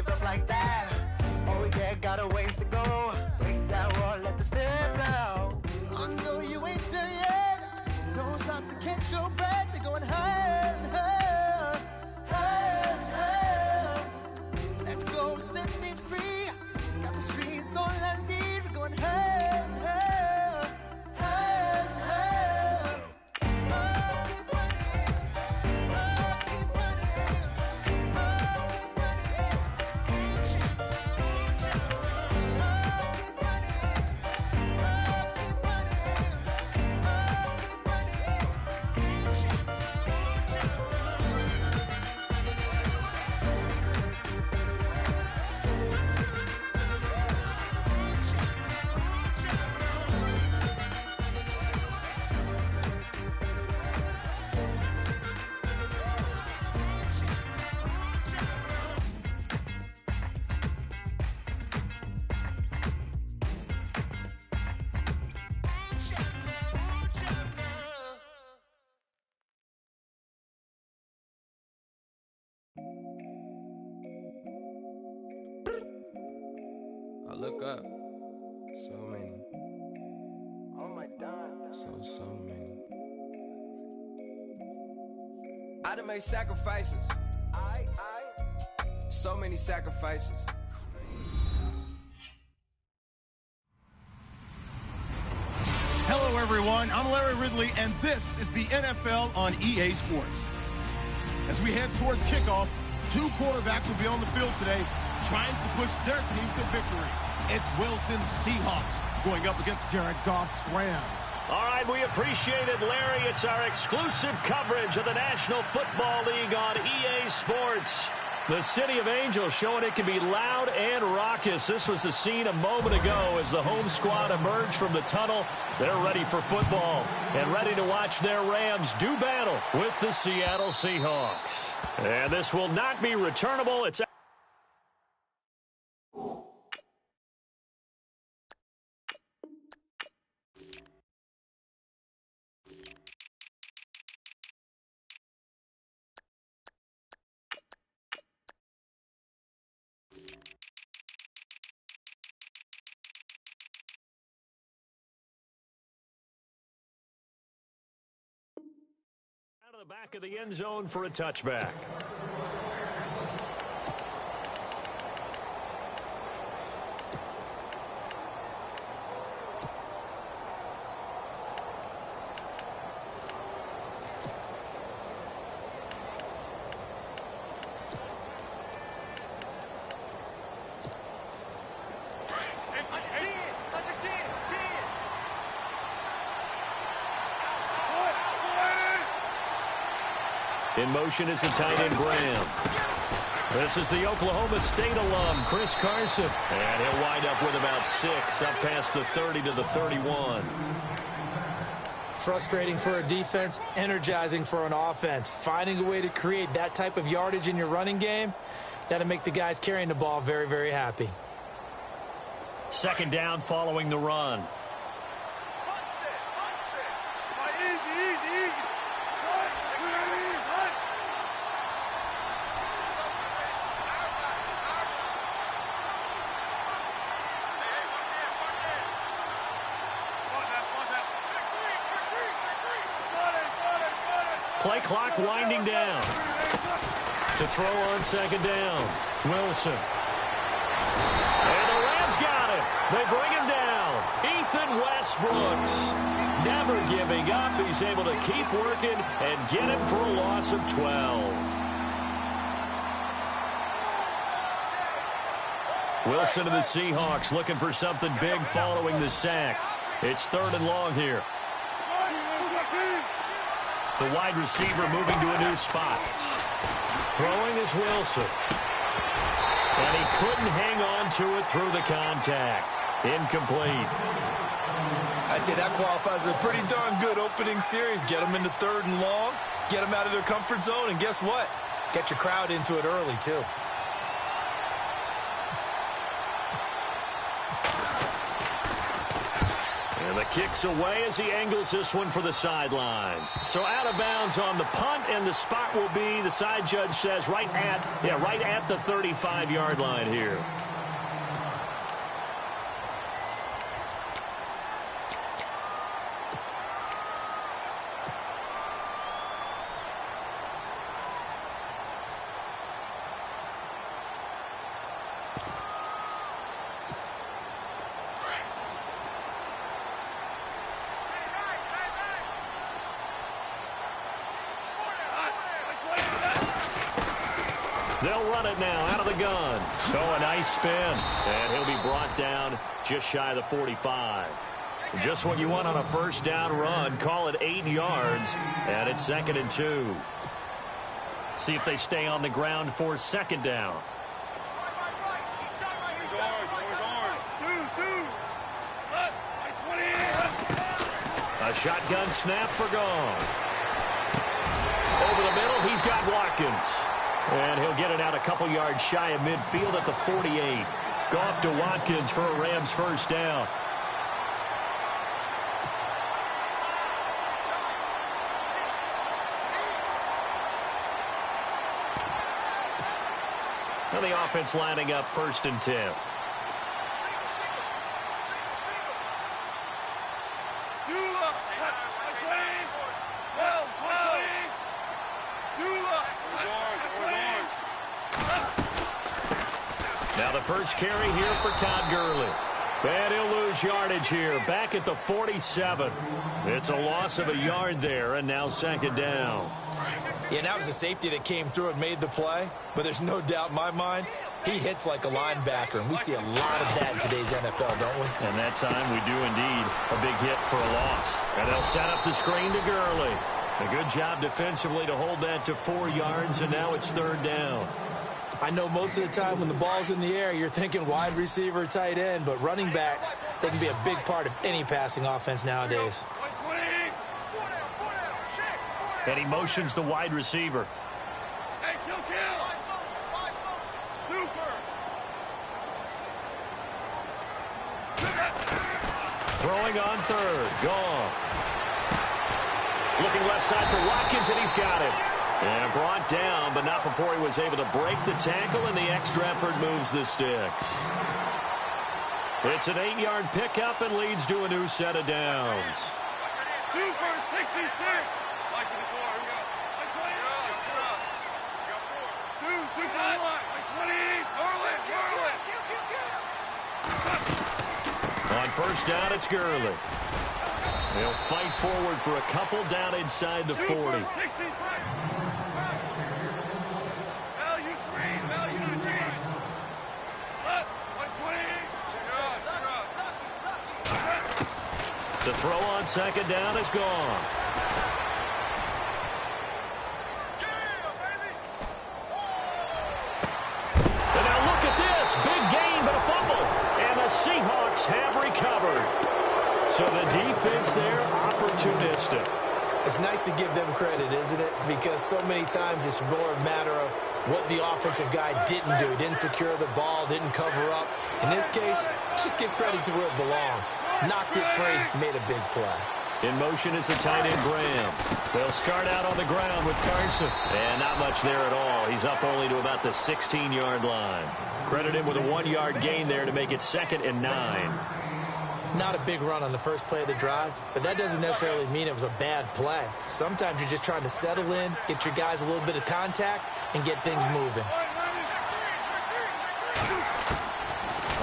give up like that. Oh yeah, got a ways to go. Break that wall, let the spirit flow. I know you ain't there yet. Don't stop to catch your breath. You're going higher, higher, higher, higher. Let go, set me free. Got the streets all I need. We're going higher, higher, higher, higher. Oh, keep running. Oh, keep running. Oh, keep running. Reach out, reach out. Oh, keep running. Oh, keep running. Oh, keep running. Reach out, reach out. I look up, so many. Oh my God. So many. I done made sacrifices. So many sacrifices. Hello, everyone. I'm Larry Ridley, and this is the NFL on EA Sports. As we head towards kickoff, two quarterbacks will be on the field today trying to push their team to victory. It's Wilson's Seahawks going up against Jared Goff's Rams. All right, we appreciate it, Larry. It's our exclusive coverage of the National Football League on EA Sports. The City of Angels showing it can be loud and raucous. This was the scene a moment ago as the home squad emerged from the tunnel. They're ready for football and ready to watch their Rams do battle with the Seattle Seahawks. And this will not be returnable. It's out of the back of the end zone for a touchback. In motion is the tight end, Graham. This is the Oklahoma State alum, Chris Carson. And he'll wind up with about 6, up past the 30 to the 31. Frustrating for a defense, energizing for an offense. Finding a way to create that type of yardage in your running game, that'll make the guys carrying the ball very, very happy. Second down following the run. Play clock winding down. To throw on second down, Wilson. And the Rams got him. They bring him down. Ethan Westbrooks. Never giving up. He's able to keep working and get him for a loss of 12. Wilson and the Seahawks looking for something big following the sack. It's 3rd and long here. The wide receiver moving to a new spot. Throwing is Wilson. And he couldn't hang on to it through the contact. Incomplete. I'd say that qualifies as a pretty darn good opening series. Get them into 3rd and long, get them out of their comfort zone, and guess what? Get your crowd into it early, too. And the kick's away as he angles this one for the sideline. So out of bounds on the punt, and the spot will be, the side judge says, right at the 35-yard line here. They'll run it now out of the gun. Oh, a nice spin. And he'll be brought down just shy of the 45. Just what you want on a first down run. Call it 8 yards. And it's 2nd and 2. See if they stay on the ground for 2nd down. A shotgun snap for Goff. Over the middle, he's got Watkins. And he'll get it out a couple yards shy of midfield at the 48. Goff to Watkins for a Rams first down. And the offense lining up 1st and 10. Now the first carry here for Todd Gurley. And he'll lose yardage here, back at the 47. It's a loss of a yard there, and now 2nd down. Yeah, that was a safety that came through and made the play. But there's no doubt in my mind, he hits like a linebacker. And we see a lot of that in today's NFL, don't we? And that time we do indeed. A big hit for a loss. And they'll set up the screen to Gurley. A good job defensively to hold that to 4 yards, and now it's 3rd down. I know most of the time when the ball's in the air, you're thinking wide receiver, tight end, but running backs, they can be a big part of any passing offense nowadays. And he motions the wide receiver. Hey, kill. Super. Throwing on 3rd. Goff. Looking left side for Watkins, and he's got it. And brought down, but not before he was able to break the tackle, and the extra effort moves the sticks. It's an 8-yard pickup and leads to a new set of downs. Super 66. Like the 4. Here we go. Like 20. Super 1. Like 20. On first down, it's Gurley. He'll fight forward for a couple down inside the 40. To throw on 2nd down is Goff. And now look at this. Big gain, but a fumble. And the Seahawks have recovered. So the defense there, opportunistic. It's nice to give them credit, isn't it? Because so many times it's more a matter of what the offensive guy didn't do. Didn't secure the ball, didn't cover up. In this case, let's just give credit to where it belongs. Knocked it free, made a big play. In motion is the tight end, Graham. They'll start out on the ground with Carson. And not much there at all. He's up only to about the 16-yard line. Credit him with a 1-yard gain there to make it 2nd and 9. Not a big run on the first play of the drive, but that doesn't necessarily mean it was a bad play. Sometimes you're just trying to settle in, get your guys a little bit of contact, and get things moving.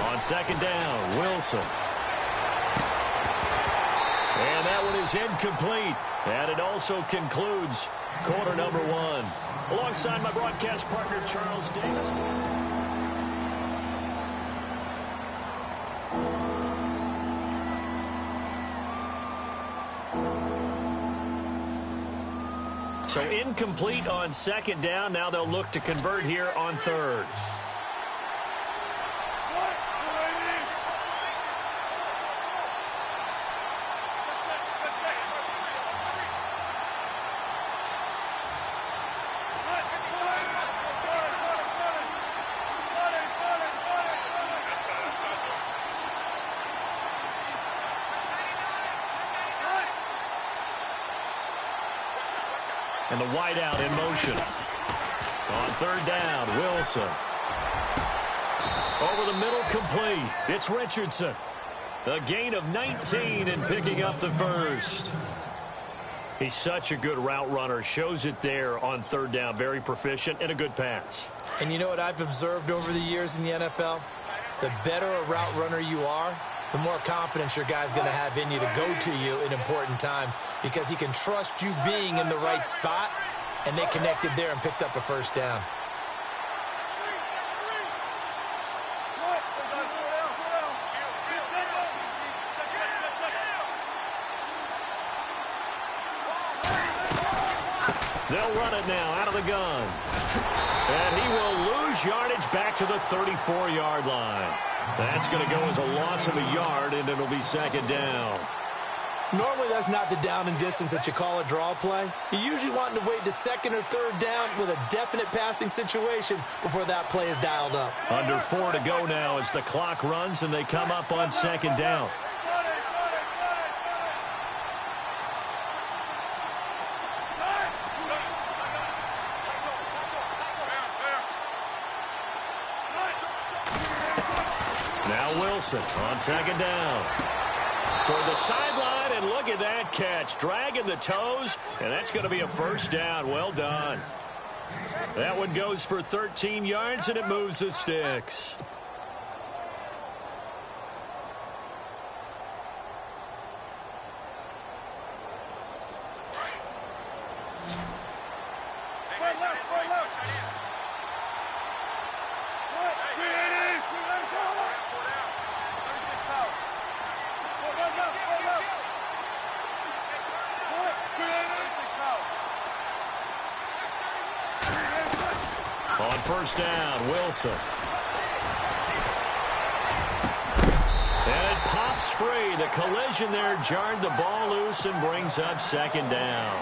On 2nd down, Wilson. And that one is incomplete. And it also concludes quarter number 1. Alongside my broadcast partner, Charles Davis. So incomplete on 2nd down. Now they'll look to convert here on 3rd. And the wide out in motion. On third down, Wilson. Over the middle, complete. It's Richardson. A gain of 19 and picking up the first. He's such a good route runner. Shows it there on third down. Very proficient and a good pass. And you know what I've observed over the years in the NFL? The better a route runner you are, the more confidence your guy's going to have in you to go to you in important times because he can trust you being in the right spot, and they connected there and picked up a first down. They'll run it now out of the gun. And he will lose yardage back to the 34-yard line. That's going to go as a loss of a yard, and it'll be second down. Normally, that's not the down and distance that you call a draw play. You usually want to wait to second or third down with a definite passing situation before that play is dialed up. Under 4 to go now as the clock runs, and they come up on second down. Now Wilson on second down. Toward the sideline, and look at that catch. Dragging the toes, and that's going to be a first down. Well done. That one goes for 13 yards, and it moves the sticks. On first down, Wilson. And it pops free. The collision there jarred the ball loose and brings up second down.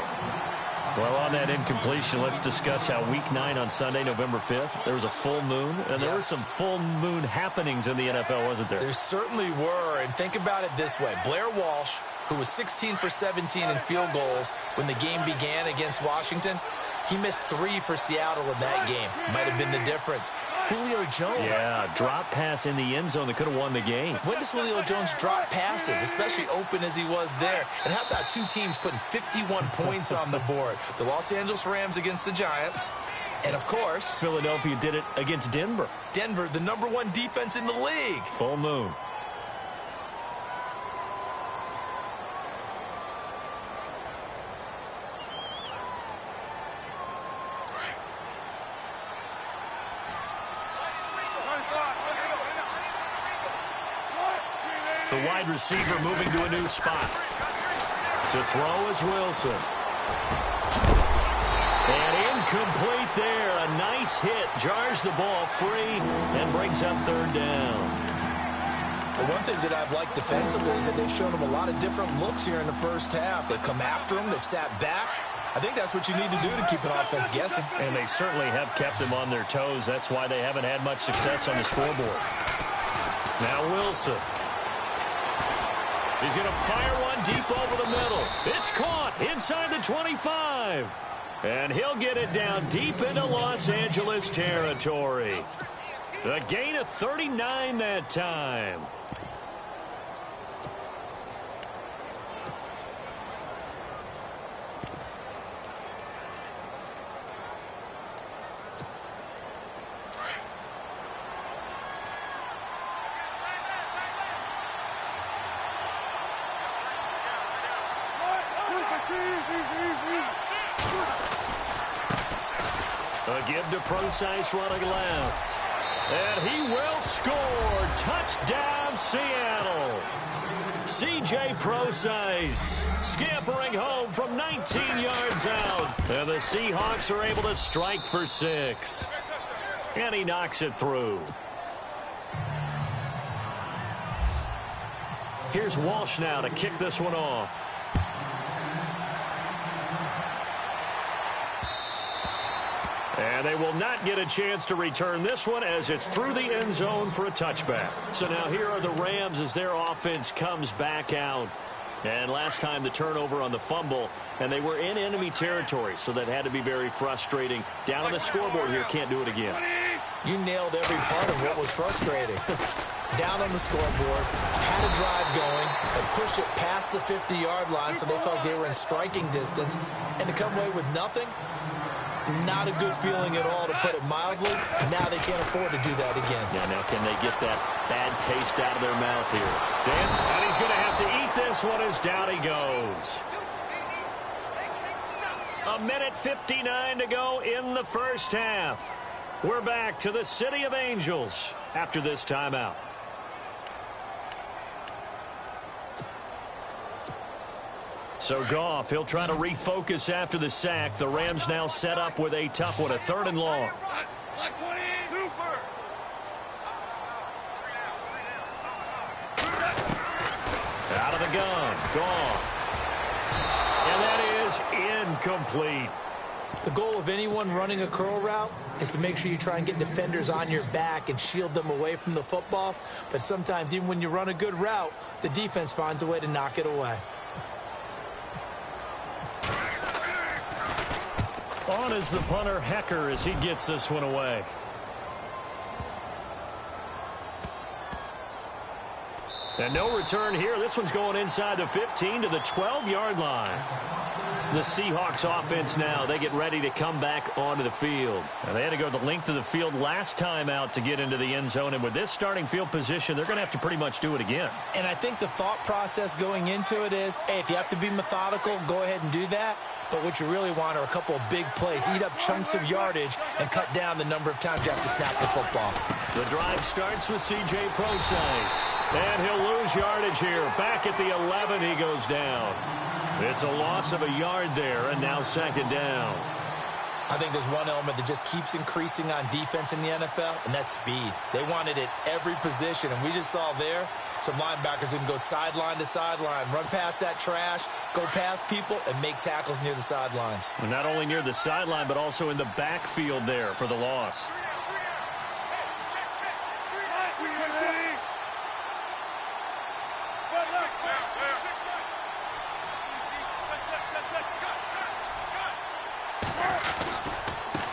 Well, on that incompletion, let's discuss how Week 9 on Sunday, November 5th, there was a full moon, and there were some full moon happenings in the NFL, wasn't there? There certainly were, and think about it this way. Blair Walsh, who was 16 for 17 in field goals when the game began against Washington, he missed 3 for Seattle in that game. Might have been the difference. Julio Jones. Yeah, drop pass in the end zone that could have won the game. When does Julio Jones drop passes, especially open as he was there? And how about two teams putting 51 points on the board? The Los Angeles Rams against the Giants. And, of course, Philadelphia did it against Denver. Denver, the #1 defense in the league. Full moon. The wide receiver moving to a new spot. To throw is Wilson. And incomplete there. A nice hit. Jars the ball free and brings up third down. Well, one thing that I've liked defensively is that they've shown them a lot of different looks here in the first half. They've come after them. They've sat back. I think that's what you need to do to keep an offense guessing. And they certainly have kept them on their toes. That's why they haven't had much success on the scoreboard. Now Wilson. He's going to fire one deep over the middle. It's caught inside the 25. And he'll get it down deep into Los Angeles territory. A gain of 39 that time. A give to Procise running left. And he will score. Touchdown, Seattle. C.J. Procise scampering home from 19 yards out. And the Seahawks are able to strike for 6. And he knocks it through. Here's Walsh now to kick this one off. And they will not get a chance to return this one as it's through the end zone for a touchback. So now here are the Rams as their offense comes back out. And last time the turnover on the fumble, and they were in enemy territory, so that had to be very frustrating. Down on the scoreboard here, can't do it again. You nailed every part of what was frustrating. Down on the scoreboard, had a drive going, and pushed it past the 50-yard line so they felt they were in striking distance, and to come away with nothing, not a good feeling at all, to put it mildly. Now they can't afford to do that again. Yeah, now can they get that bad taste out of their mouth here? Dan, and he's going to have to eat this one as down he goes. 1:59 to go in the first half. We're back to the City of Angels after this timeout. So Goff, he'll try to refocus after the sack. The Rams now set up with a tough one, a 3rd and long. Out of the gun, Goff. And that is incomplete. The goal of anyone running a curl route is to make sure you try and get defenders on your back and shield them away from the football. But sometimes even when you run a good route, the defense finds a way to knock it away. On is the punter, Hecker, as he gets this one away. And no return here. This one's going inside the 15 to the 12-yard line. The Seahawks offense now, they get ready to come back onto the field. Now, they had to go the length of the field last time out to get into the end zone. And with this starting field position, they're going to have to pretty much do it again. And I think the thought process going into it is, hey, if you have to be methodical, go ahead and do that. But what you really want are a couple of big plays. Eat up chunks of yardage and cut down the number of times you have to snap the football. The drive starts with C.J. Procise. And he'll lose yardage here. Back at the 11, he goes down. It's a loss of a yard there, and now 2nd down. I think there's one element that just keeps increasing on defense in the NFL, and that's speed. They want it at every position, and we just saw there some linebackers who can go sideline to sideline, run past that trash, go past people, and make tackles near the sidelines. And not only near the sideline, but also in the backfield there for the loss.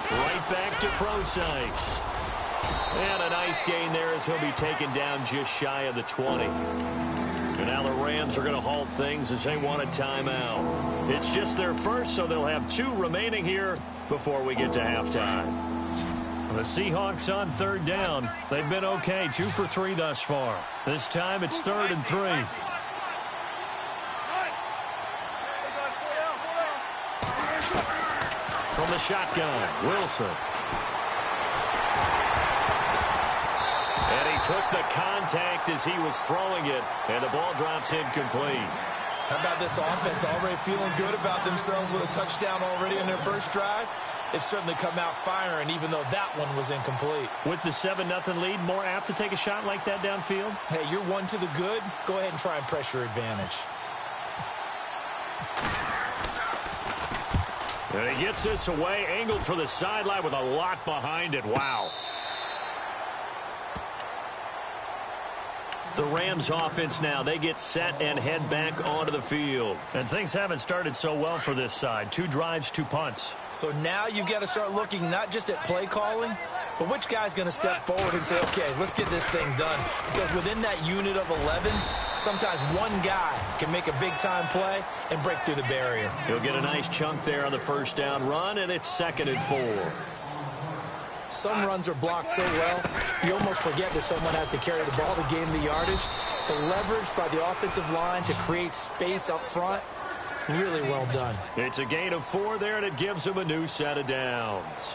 Right back to Procise. And a nice gain there as he'll be taken down just shy of the 20. And now the Rams are going to halt things as they want a timeout. It's just their first, so they'll have 2 remaining here before we get to halftime. The Seahawks on 3rd down. They've been okay, 2 for 3 thus far. This time it's 3rd and 3. From the shotgun, Wilson. And he took the contact as he was throwing it, and the ball drops incomplete. How about this offense already feeling good about themselves with a touchdown already in their first drive? They've certainly come out firing, even though that one was incomplete. With the 7-0 lead, more apt to take a shot like that downfield? Hey, you're 1 to the good. Go ahead and try and press your advantage. And he gets this away, angled for the sideline with a lot behind it. Wow. The Rams offense now, they get set and head back onto the field. And things haven't started so well for this side. 2 drives, 2 punts. So now you've got to start looking not just at play calling, but which guy's going to step forward and say, okay, let's get this thing done. Because within that unit of 11, sometimes one guy can make a big-time play and break through the barrier. He'll get a nice chunk there on the first down run, and it's 2nd and 4. Some runs are blocked so well, you almost forget that someone has to carry the ball to gain the yardage. The leverage by the offensive line to create space up front, really well done. It's a gain of 4 there, and it gives them a new set of downs.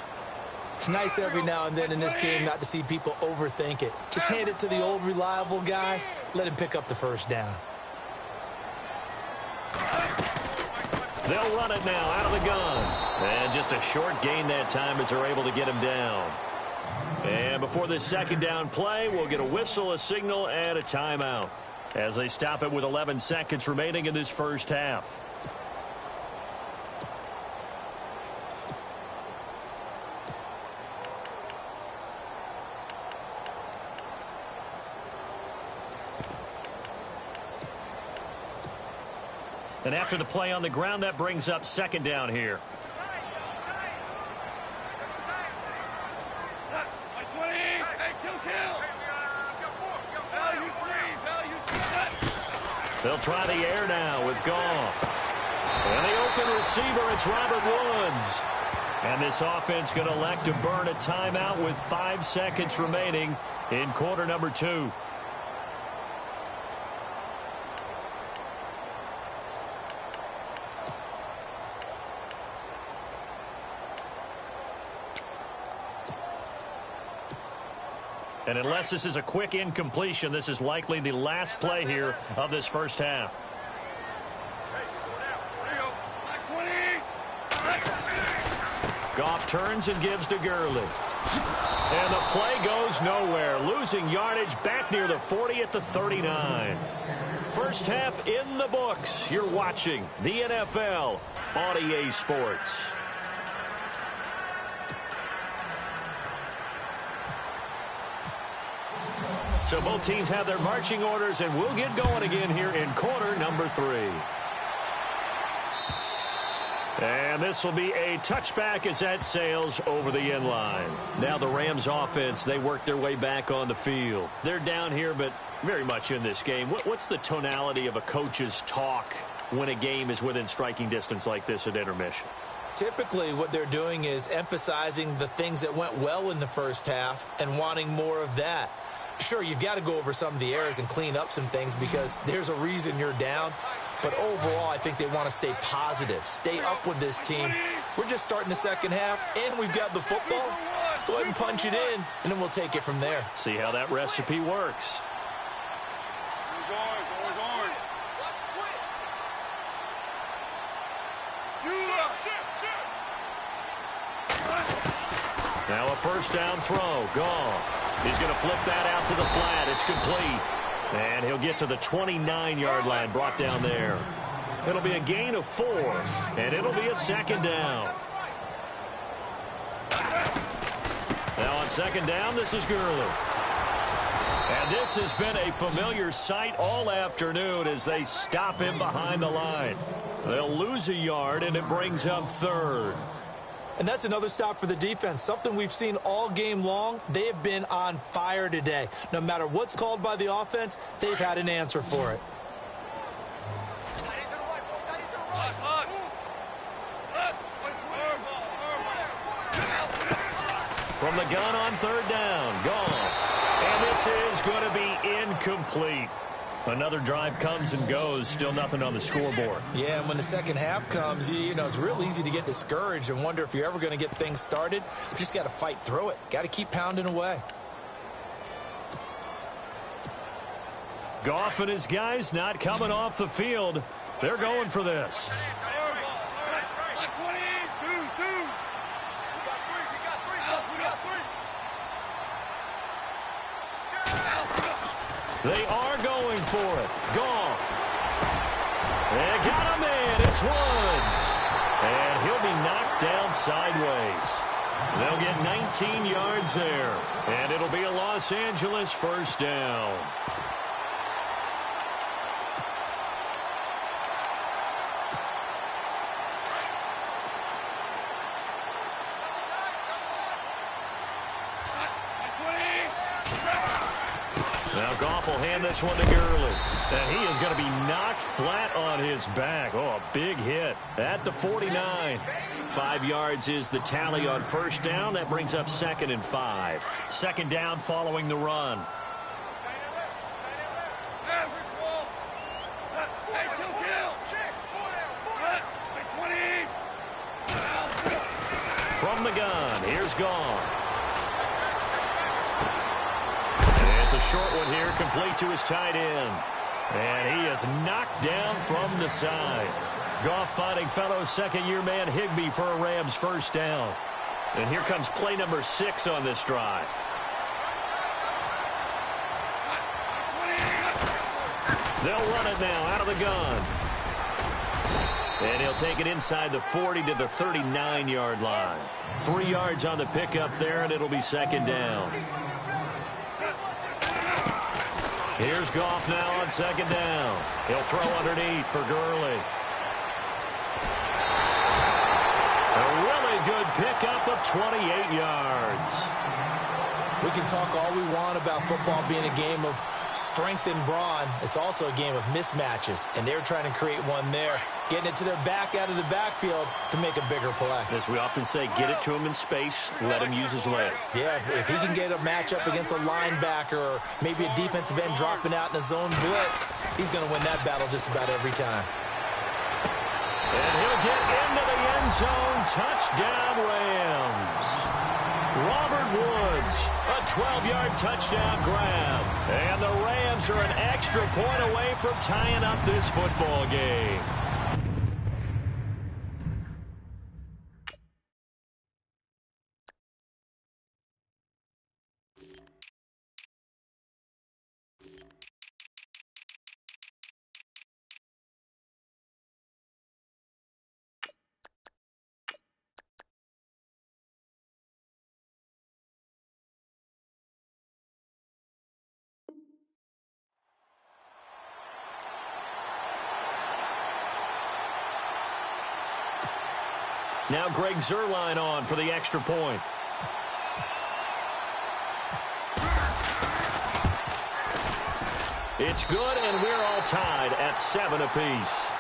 It's nice every now and then in this game not to see people overthink it. Just hand it to the old reliable guy, let him pick up the first down. They'll run it now out of the gun. And just a short gain that time as they're able to get him down. And before this 2nd down play, we'll get a whistle, a signal, and a timeout as they stop it with 11 seconds remaining in this first half. And after the play on the ground, that brings up second down here. They'll try the air now with Goff. And the open receiver, it's Robert Woods. And this offense going to elect to burn a timeout with 5 seconds remaining in quarter number 2. And unless this is a quick incompletion, this is likely the last play here of this first half. Goff turns and gives to Gurley. And the play goes nowhere. Losing yardage back near the 40 at the 39. First half in the books. You're watching the NFL on EA Sports. So both teams have their marching orders, and we'll get going again here in quarter number 3. And this will be a touchback as that sails over the end line. Now the Rams offense, they work their way back on the field. They're down here, but very much in this game. What's the tonality of a coach's talk when a game is within striking distance like this at intermission? Typically, what they're doing is emphasizing the things that went well in the first half and wanting more of that. Sure, you've got to go over some of the errors and clean up some things because there's a reason you're down. But overall, I think they want to stay positive, stay up with this team. We're just starting the second half, and we've got the football. Let's go ahead and punch it in, and then we'll take it from there. See how that recipe works. Now a first down throw. Goff. He's going to flip that out to the flat. It's complete. And he'll get to the 29-yard line, brought down there. It'll be a gain of 4, and it'll be a second down. Now on second down, this is Gurley. And this has been a familiar sight all afternoon as they stop him behind the line. They'll lose a yard, and it brings up third. And that's another stop for the defense, something we've seen all game long. They have been on fire today. No matter what's called by the offense, they've had an answer for it. From the gun on third down, Goff. And this is going to be incomplete. Another drive comes and goes, still nothing on the scoreboard. Yeah, and when the second half comes, you know, it's real easy to get discouraged and wonder if you're ever going to get things started. You just got to fight through it. Got to keep pounding away. Goff and his guys not coming off the field. They're going for this. They are going for it. Goff. They got him in. It's Woods. And he'll be knocked down sideways. They'll get 19 yards there. And it'll be a Los Angeles first down. Now Goff will hand this one to Gurley. And he is going to be knocked flat on his back. Oh, a big hit at the 49. 5 yards is the tally on first down. That brings up 2nd and 5. Second down following the run. From the gun, here's Goff. It's a short one here, complete to his tight end. And he is knocked down from the side. Goff finding fellow second-year man Higbee for a Rams first down. And here comes play number 6 on this drive. They'll run it now out of the gun. And he'll take it inside the 40 to the 39-yard line. 3 yards on the pickup there, and it'll be second down. Here's Goff now on second down. He'll throw underneath for Gurley. a good pickup of 28 yards. We can talk all we want about football being a game of strength and brawn. It's also a game of mismatches, and they're trying to create one there, getting it to their back out of the backfield to make a bigger play. As we often say, get it to him in space, let him use his leg. Yeah, if he can get a matchup against a linebacker or maybe a defensive end dropping out in a zone blitz, he's going to win that battle just about every time. And he'll get into the end zone. Touchdown, Rams. Robert Woods, a 12-yard touchdown grab. And the Rams are an extra point away from tying up this football game. Now Greg Zuerlein on for the extra point. It's good, and we're all tied at 7 apiece.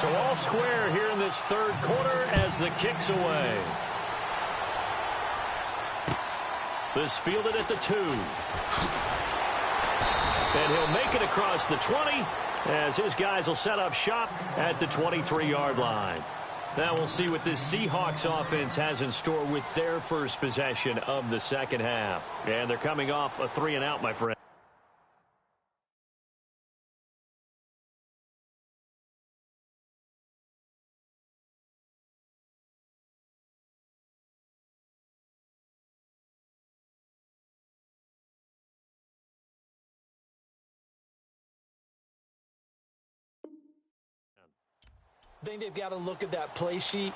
So all square here in this third quarter as the kick's away. This fielded at the 2. And he'll make it across the 20 as his guys will set up shop at the 23-yard line. Now we'll see what this Seahawks offense has in store with their first possession of the second half. And they're coming off a 3-and-out, my friend. I think they've got to look at that play sheet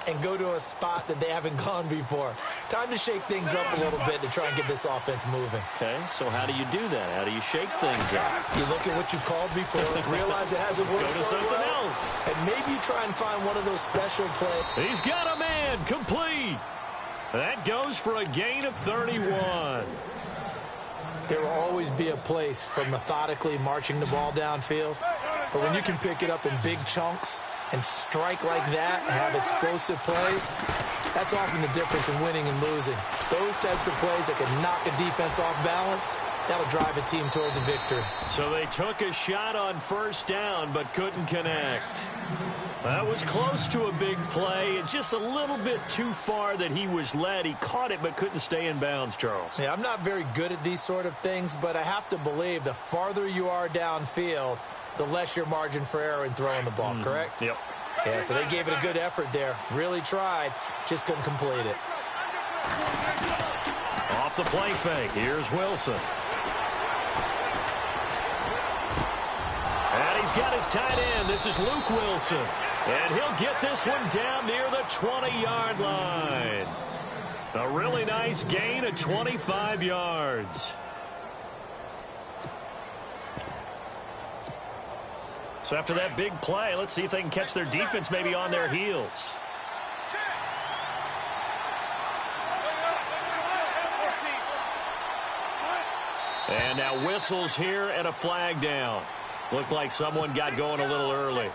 and go to a spot that they haven't gone before. Time to shake things up a little bit to try and get this offense moving. Okay, so how do you do that? How do you shake things up? You look at what you called before, realize it hasn't worked Go to so something well, else. and maybe you try and find one of those special plays. He's got a man, complete. That goes for a gain of 31. There will always be a place for methodically marching the ball downfield, but when you can pick it up in big chunks and strike like that, have explosive plays, that's often the difference in winning and losing. Those types of plays that can knock a defense off balance, that'll drive a team towards a victory. So they took a shot on first down but couldn't connect. That was close to a big play, and just a little bit too far that he was led. He caught it but couldn't stay in bounds, Charles. Yeah, I'm not very good at these sort of things, but I have to believe the farther you are downfield, the less your margin for error in throwing the ball, correct? Yep. Yeah, so they gave it a good effort there. Really tried, just couldn't complete it. Off the play fake, here's Wilson. And he's got his tight end. This is Luke Wilson. And he'll get this one down near the 20-yard line. A really nice gain of 25 yards. So after that big play, let's see if they can catch their defense maybe on their heels. And now whistles here and a flag down. Looked like someone got going a little early.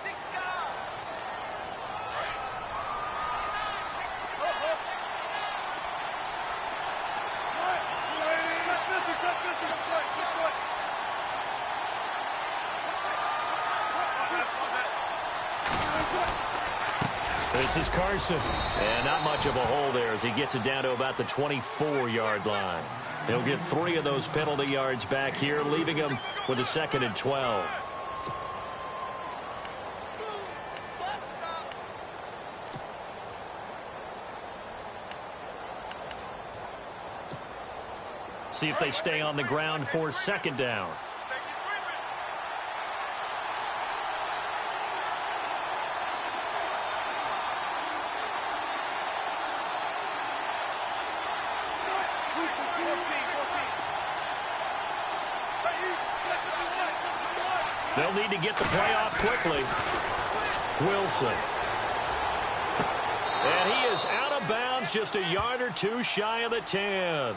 This is Carson. And not much of a hole there as he gets it down to about the 24-yard line. He'll get 3 of those penalty yards back here, leaving him with a 2nd and 12. See if they stay on the ground for 2nd down. They'll need to get the play off quickly. Wilson. And he is out of bounds, just a yard or two shy of the 10.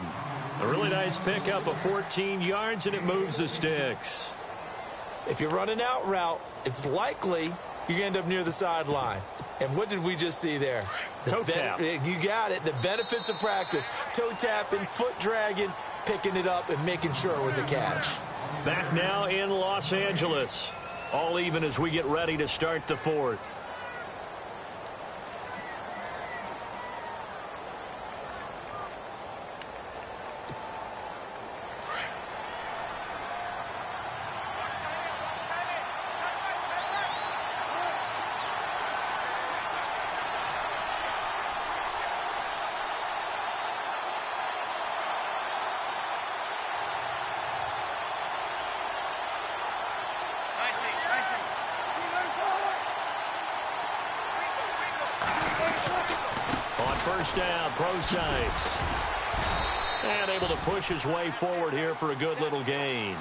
A really nice pickup of 14 yards, and it moves the sticks. If you're running out route, it's likely you're going to end up near the sideline. And what did we just see there? Toe tap. You got it. The benefits of practice. Toe tapping, foot dragging, picking it up, and making sure it was a catch. Back now in Los Angeles. All even as we get ready to start the fourth. First down, Bgeezas. And able to push his way forward here for a good little gain.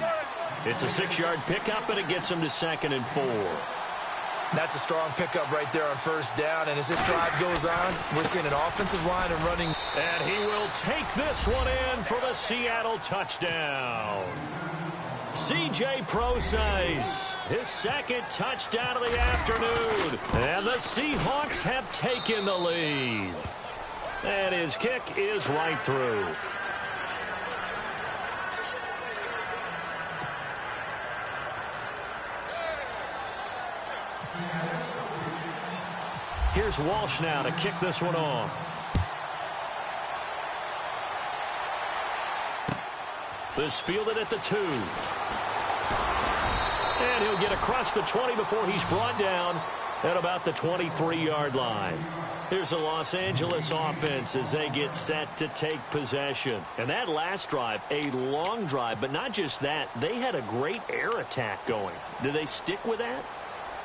It's a 6-yard pickup, and it gets him to 2nd and 4. That's a strong pickup right there on first down. And as this drive goes on, we're seeing an offensive line and running. And he will take this one in for the Seattle touchdown. C.J. Bgeezas, his 2nd touchdown of the afternoon. And the Seahawks have taken the lead. And his kick is right through. Here's Walsh now to kick this one off. This fielded at the 2. And he'll get across the 20 before he's brought down at about the 23-yard line. Here's the Los Angeles offense as they get set to take possession. And that last drive, a long drive, but not just that, they had a great air attack going. Do they stick with that?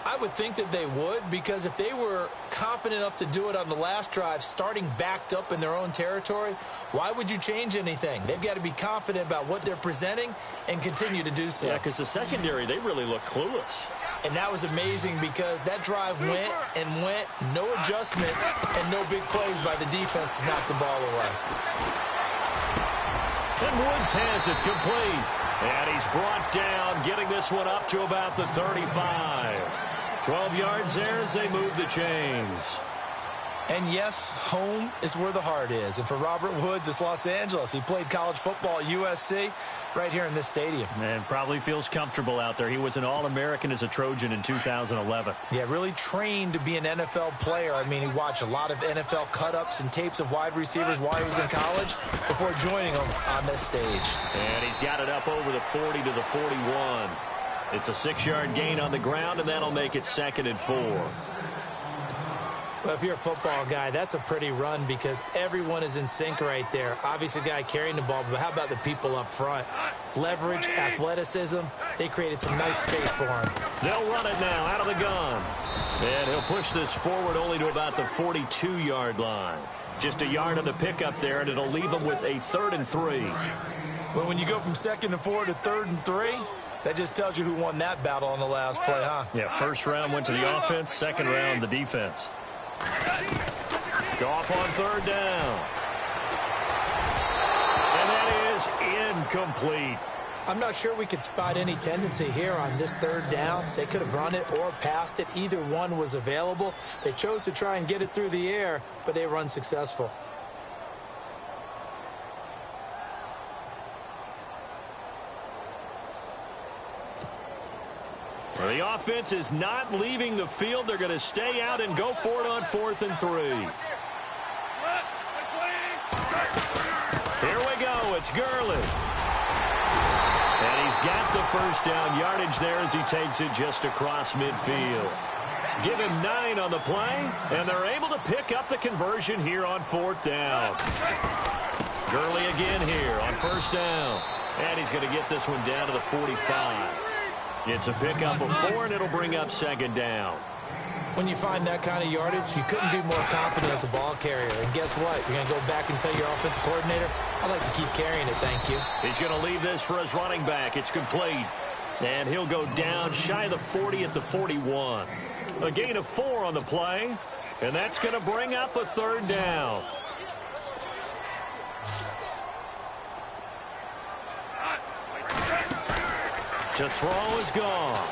I would think that they would, because if they were confident enough to do it on the last drive, starting backed up in their own territory, why would you change anything? They've got to be confident about what they're presenting and continue to do so. Yeah, because the secondary, they really look clueless. And that was amazing because that drive went and went, no adjustments, and no big plays by the defense to knock the ball away. And Woods has it complete. And he's brought down, getting this one up to about the 35. 12 yards there as they move the chains. And yes, home is where the heart is. And for Robert Woods, it's Los Angeles. He played college football at USC right here in this stadium. And probably feels comfortable out there. He was an All-American as a Trojan in 2011. Yeah, really trained to be an NFL player. I mean, he watched a lot of NFL cut-ups and tapes of wide receivers while he was in college before joining them on this stage. And he's got it up over the 40 to the 41. It's a 6-yard gain on the ground, and that'll make it 2nd and 4. Well, if you're a football guy, that's a pretty run because everyone is in sync right there. Obviously, the guy carrying the ball, but how about the people up front? Leverage, athleticism, they created some nice space for him. They'll run it now out of the gun. And he'll push this forward only to about the 42-yard line. Just a yard on the pickup there, and it'll leave him with a 3rd and 3. Well, when you go from 2nd and 4 to 3rd and 3, that just tells you who won that battle on the last play, huh? Yeah, first round went to the offense, second round the defense. Go off on 3rd down. And that is incomplete. I'm not sure we could spot any tendency here on this 3rd down. They could have run it or passed it. Either one was available. They chose to try and get it through the air, but they were unsuccessful. Well, the offense is not leaving the field. They're going to stay out and go for it on 4th and 3. Here we go. It's Gurley. And he's got the first down yardage there as he takes it just across midfield. Give him 9 on the play, and they're able to pick up the conversion here on 4th down. Gurley again here on 1st down. And he's going to get this one down to the 45. It's a pickup of 4, and it'll bring up 2nd down. When you find that kind of yardage, you couldn't be more confident as a ball carrier. And guess what? You're going to go back and tell your offensive coordinator, I'd like to keep carrying it, thank you. He's going to leave this for his running back. It's complete. And he'll go down shy of the 40 at the 41. A gain of 4 on the play, and that's going to bring up a third down. To throw is gone.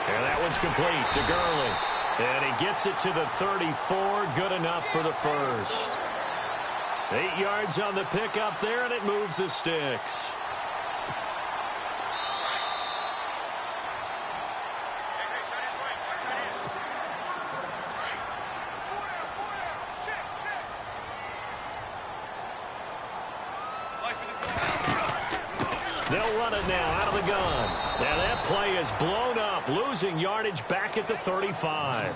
And that one's complete to Gurley. And he gets it to the 34. Good enough for the first. 8 yards on the pickup there, and it moves the sticks. They'll run it now out of the gun. Now that play is blown up, losing yardage back at the 35.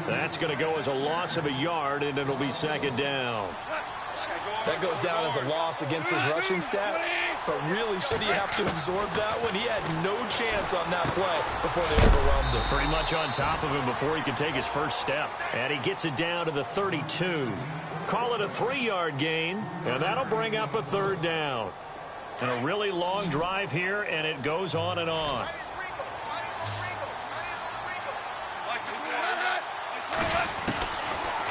That's going to go as a loss of a yard, and it'll be second down. That goes down as a loss against his rushing stats. But really, should he have to absorb that one? He had no chance on that play before they overwhelmed him. Pretty much on top of him before he could take his first step. And he gets it down to the 32. Call it a 3-yard gain, and that'll bring up a third down. And a really long drive here, and it goes on and on.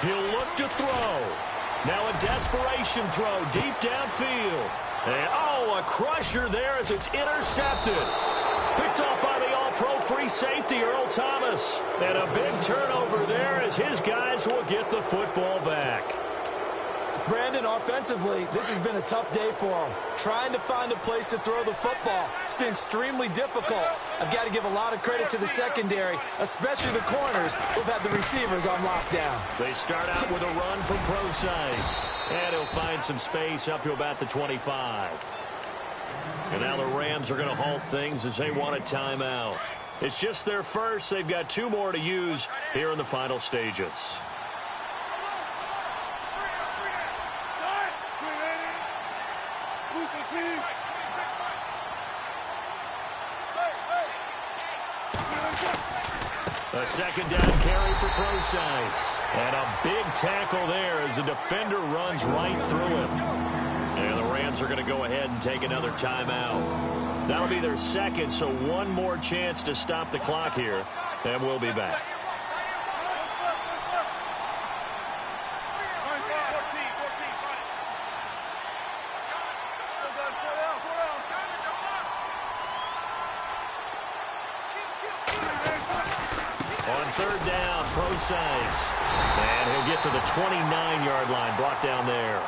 He'll look to throw. Now a desperation throw deep downfield. And, a crusher there as it's intercepted. Picked off by the all-pro free safety, Earl Thomas. And a big turnover there as his guys will get the football back. Brandon, offensively, this has been a tough day for him. Trying to find a place to throw the football. It's been extremely difficult. I've got to give a lot of credit to the secondary, especially the corners who've had the receivers on lockdown. They start out with a run from Bgeezas. And he'll find some space up to about the 25. And now the Rams are going to halt things as they want a timeout. It's just their first. They've got 2 more to use here in the final stages. A second down carry for Bgeezas. And a big tackle there as the defender runs right through him. And the Rams are going to go ahead and take another timeout. That'll be their second, so one more chance to stop the clock here. And we'll be back. Third down, Bgeezas. And he'll get to the 29-yard line, brought down there.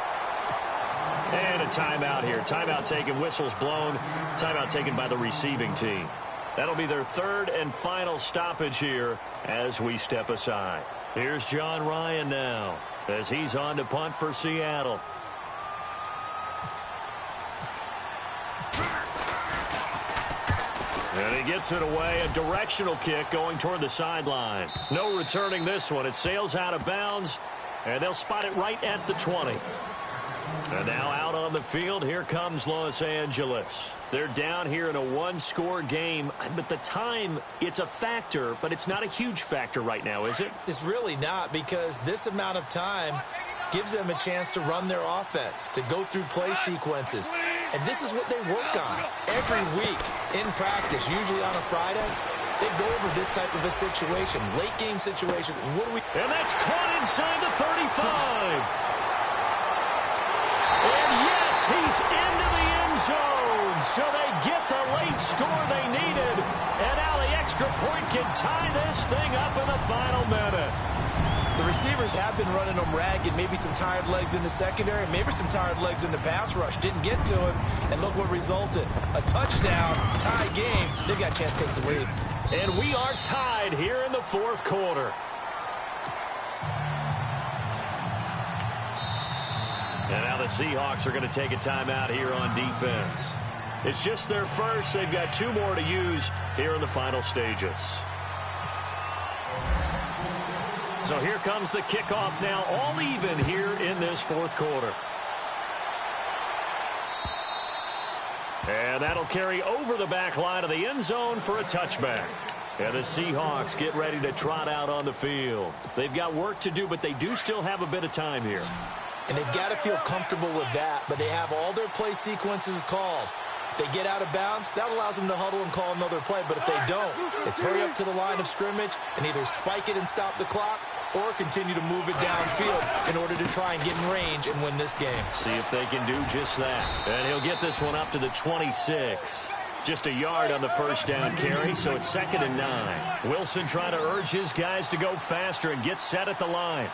And a timeout here. Timeout taken, whistles blown. Timeout taken by the receiving team. That'll be their third and final stoppage here as we step aside. Here's John Ryan now as he's on to punt for Seattle. And he gets it away, a directional kick going toward the sideline. No returning this one. It sails out of bounds, and they'll spot it right at the 20. And now out on the field, here comes Los Angeles. They're down here in a 1-score game, but the time, it's a factor, but it's not a huge factor right now, is it? It's really not, because this amount of time gives them a chance to run their offense, to go through play sequences. And this is what they work on every week in practice, usually on a Friday. They go over this type of a situation, late game situation. And that's caught inside the 35. And yes, he's into the end zone. So they get the late score they needed. And now the extra point can tie this thing up in the final minute. The receivers have been running them ragged. Maybe some tired legs in the secondary, maybe some tired legs in the pass rush. Didn't get to him, and look what resulted. A touchdown, tie game. They've got a chance to take the lead. And we are tied here in the fourth quarter. And now the Seahawks are going to take a timeout here on defense. It's just their first. They've got 2 more to use here in the final stages. So here comes the kickoff now, all even here in this fourth quarter. And that'll carry over the back line of the end zone for a touchback. And the Seahawks get ready to trot out on the field. They've got work to do, but they do still have a bit of time here. And they've got to feel comfortable with that, but they have all their play sequences called. If they get out of bounds, that allows them to huddle and call another play. But if they don't, it's hurry up to the line of scrimmage and either spike it and stop the clock or continue to move it downfield in order to try and get in range and win this game. See if they can do just that. And he'll get this one up to the 26. Just a yard on the first down carry, so it's 2nd and 9. Wilson trying to urge his guys to go faster and get set at the line.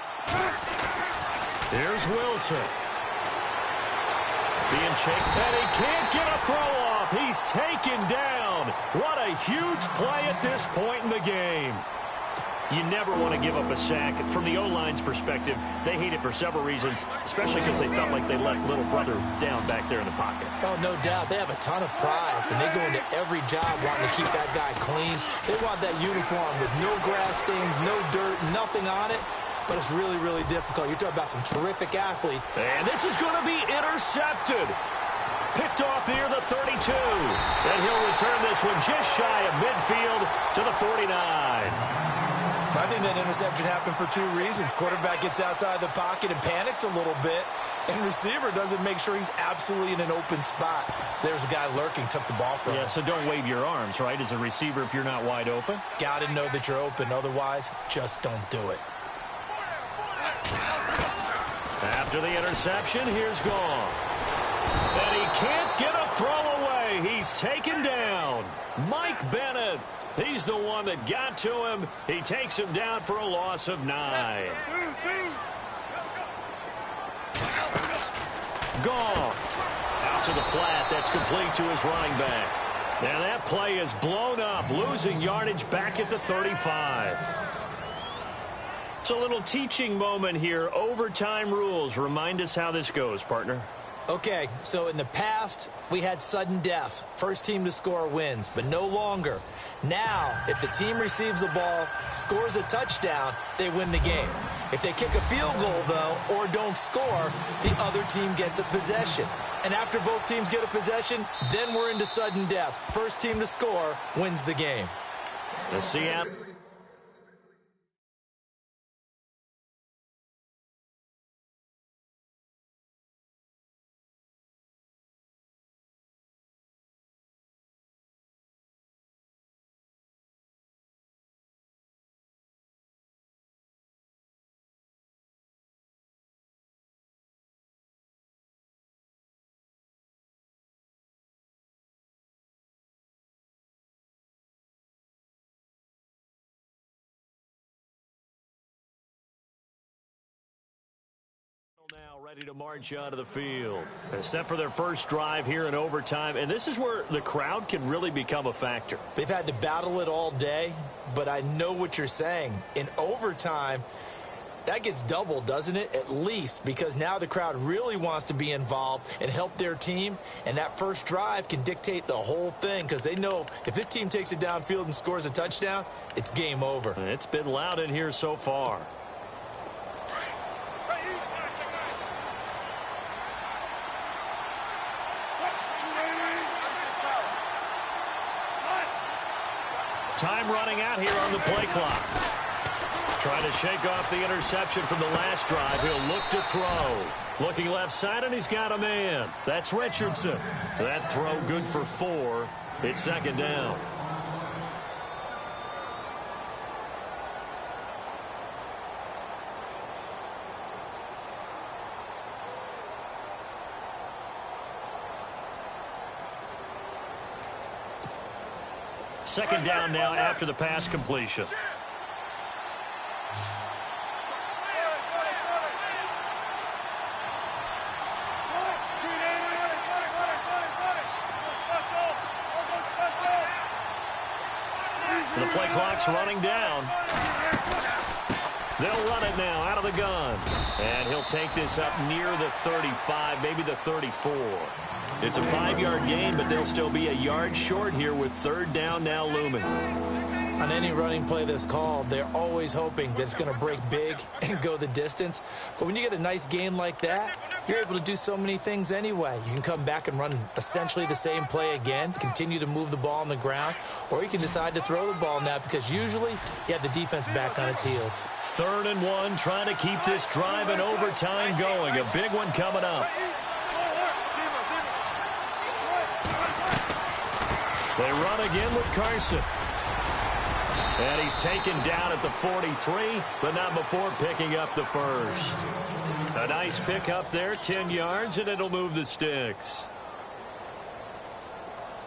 Here's Wilson. Being chased, and he can't get a throw off. He's taken down. What a huge play at this point in the game. You never want to give up a sack. From the O-line's perspective, they hate it for several reasons, especially because they felt like they let little brother down back there in the pocket. Oh, no doubt. They have a ton of pride, and they go into every job wanting to keep that guy clean. They want that uniform with no grass stains, no dirt, nothing on it. But it's really, really difficult. You're talking about some terrific athlete. And this is going to be intercepted. Picked off near the 32. And he'll return this one just shy of midfield to the 49. I think that interception happened for 2 reasons. Quarterback gets outside the pocket and panics a little bit. And receiver doesn't make sure he's absolutely in an open spot. So there's a guy lurking, took the ball from him. Yeah, so don't wave your arms, right, as a receiver if you're not wide open? Got to know that you're open. Otherwise, just don't do it. After the interception, here's Goff. And he can't get a throw away. He's taken down. Mike Bennett. He's the one that got to him. He takes him down for a loss of 9. Goff. Out to the flat. That's complete to his running back. And that play is blown up, losing yardage back at the 35. It's a little teaching moment here. Overtime rules. Remind us how this goes, partner. Okay, so in the past, we had sudden death. First team to score wins, but no longer. Now, if the team receives the ball, scores a touchdown, they win the game. If they kick a field goal, though, or don't score, the other team gets a possession. And after both teams get a possession, then we're into sudden death. First team to score wins the game. The Seattle. Now ready to march onto the field. Set for their first drive here in overtime, and this is where the crowd can really become a factor. They've had to battle it all day, but I know what you're saying. In overtime, that gets doubled, doesn't it? At least, because now the crowd really wants to be involved and help their team, and that first drive can dictate the whole thing because they know if this team takes it downfield and scores a touchdown, it's game over. It's been loud in here so far. Time running out here on the play clock. Trying to shake off the interception from the last drive. He'll look to throw. Looking left side, and he's got a man. That's Richardson. That throw good for 4. It's 2nd down. Second down now after the pass completion. The play clock's running down. They'll run it now out of the gun. And he'll take this up near the 35, maybe the 34. It's a 5-yard gain, but they'll still be a yard short here with 3rd down now looming. On any running play that's called, they're always hoping that it's going to break big and go the distance. But when you get a nice gain like that, you're able to do so many things anyway. You can come back and run essentially the same play again, continue to move the ball on the ground, or you can decide to throw the ball now because usually you have the defense back on its heels. 3rd and 1, trying to keep this drive in overtime going. A big one coming up. They run again with Carson. And he's taken down at the 43, but not before picking up the first. A nice pick up there, 10 yards, and it'll move the sticks.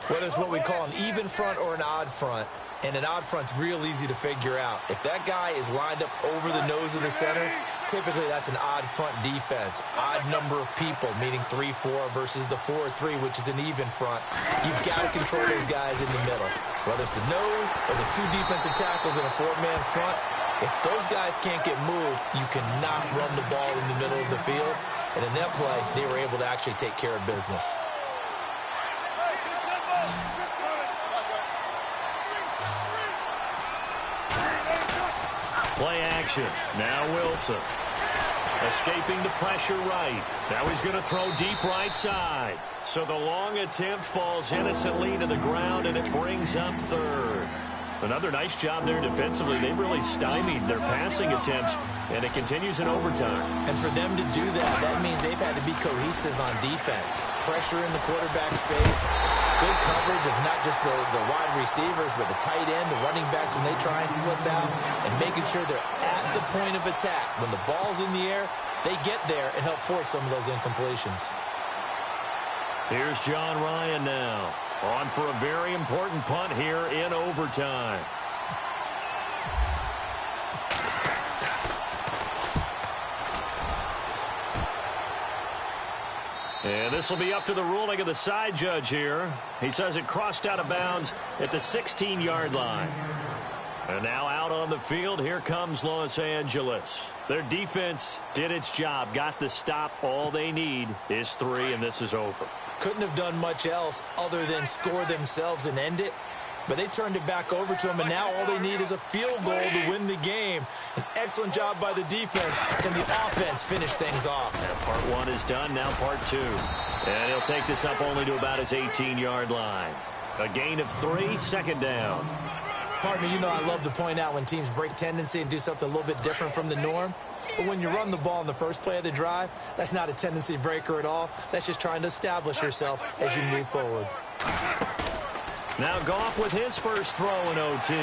Whether it's what we call an even front or an odd front, and an odd front's real easy to figure out. If that guy is lined up over the nose of the center, typically that's an odd front defense. Odd number of people, meaning 3-4 versus the 4-3, which is an even front. You've got to control those guys in the middle. Whether it's the nose or the two defensive tackles in a four-man front, if those guys can't get moved, you cannot run the ball in the middle of the field. And in that play, they were able to actually take care of business. Play action. Now Wilson. Escaping the pressure right. Now he's going to throw deep right side. So the long attempt falls innocently to the ground, and it brings up third. Another nice job there defensively. They've really stymied their passing attempts, and it continues in overtime. And for them to do that, that means they've had to be cohesive on defense. Pressure in the quarterback's face. Good coverage of not just the wide receivers, but the tight end, the running backs when they try and slip out, and making sure they're at the point of attack. When the ball's in the air, they get there and help force some of those incompletions. Here's John Ryan now, on for a very important punt here in overtime. And this will be up to the ruling of the side judge here. He says it crossed out of bounds at the 16-yard line. And now out on the field, here comes Los Angeles. Their defense did its job, got the stop. All they need is 3, and this is over. Couldn't have done much else other than score themselves and end it. But they turned it back over to them, and now all they need is a field goal to win the game. An excellent job by the defense. Can the offense finish things off? And part 1 is done, now part 2. And he'll take this up only to about his 18-yard line. A gain of 3, second down. Partner, you know I love to point out when teams break tendency and do something a little bit different from the norm. But when you run the ball in the first play of the drive, that's not a tendency breaker at all. That's just trying to establish yourself as you move forward. Now Goff with his first throw in OT.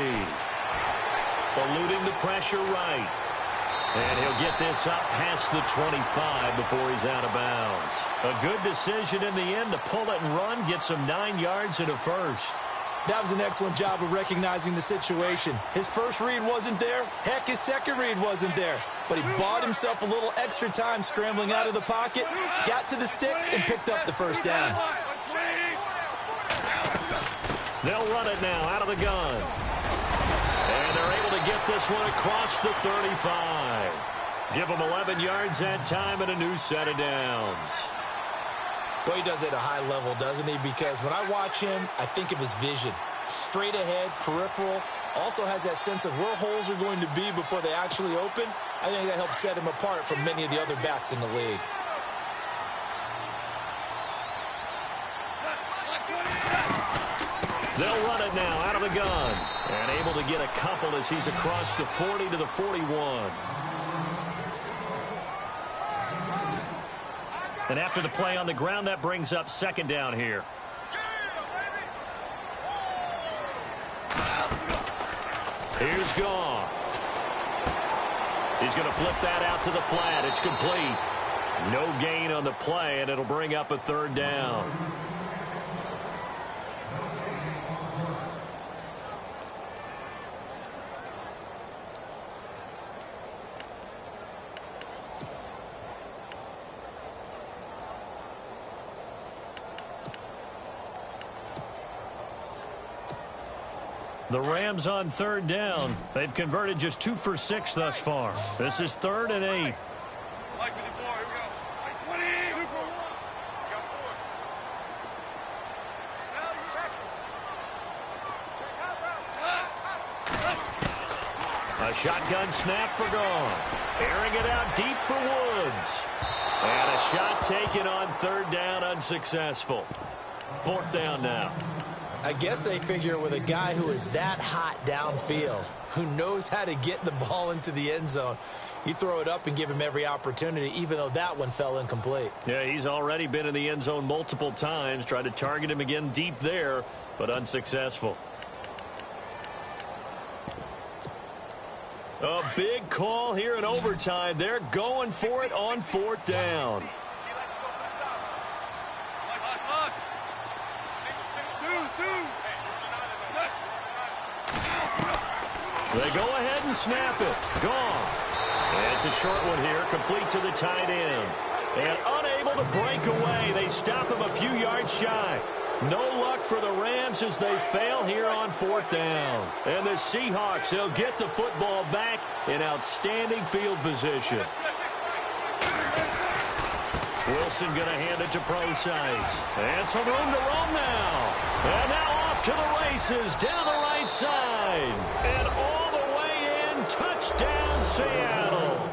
Eluding the pressure right. And he'll get this up past the 25 before he's out of bounds. A good decision in the end to pull it and run, gets him 9 yards and a first. That was an excellent job of recognizing the situation. His first read wasn't there. Heck, his second read wasn't there. But he bought himself a little extra time scrambling out of the pocket, got to the sticks, and picked up the first down. They'll run it now out of the gun. And they're able to get this one across the 35. Give them 11 yards that time and a new set of downs. Well, he does it at a high level, doesn't he? Because when I watch him, I think of his vision. Straight ahead, peripheral. Also has that sense of where holes are going to be before they actually open. I think that helps set him apart from many of the other backs in the league. They'll run it now out of the gun. And able to get a couple as he's across the 40 to the 41. And after the play on the ground, that brings up second down here. Here's Goff. He's going to flip that out to the flat. It's complete. No gain on the play, and it'll bring up a third down. The Rams on third down. They've converted just 2 for 6 thus far. This is 3rd and 8. Like 54, here we go. Like 20, 2 for 1. Got 4. A shotgun snap for Goff. Airing it out deep for Woods. And a shot taken on third down, unsuccessful. 4th down now. I guess they figure with a guy who is that hot downfield, who knows how to get the ball into the end zone, you throw it up and give him every opportunity, even though that one fell incomplete. Yeah, he's already been in the end zone multiple times. Tried to target him again deep there. but unsuccessful. A big call here in overtime. They're going for it on 4th down. They go ahead and snap it. Gone. And it's a short one here, complete to the tight end. And unable to break away. They stop him a few yards shy. No luck for the Rams as they fail here on 4th down. And the Seahawks, they'll get the football back in outstanding field position. Wilson going to hand it to Procise. And some room to roam now. And now off to the races, down the right side. And all the way in, touchdown Seattle.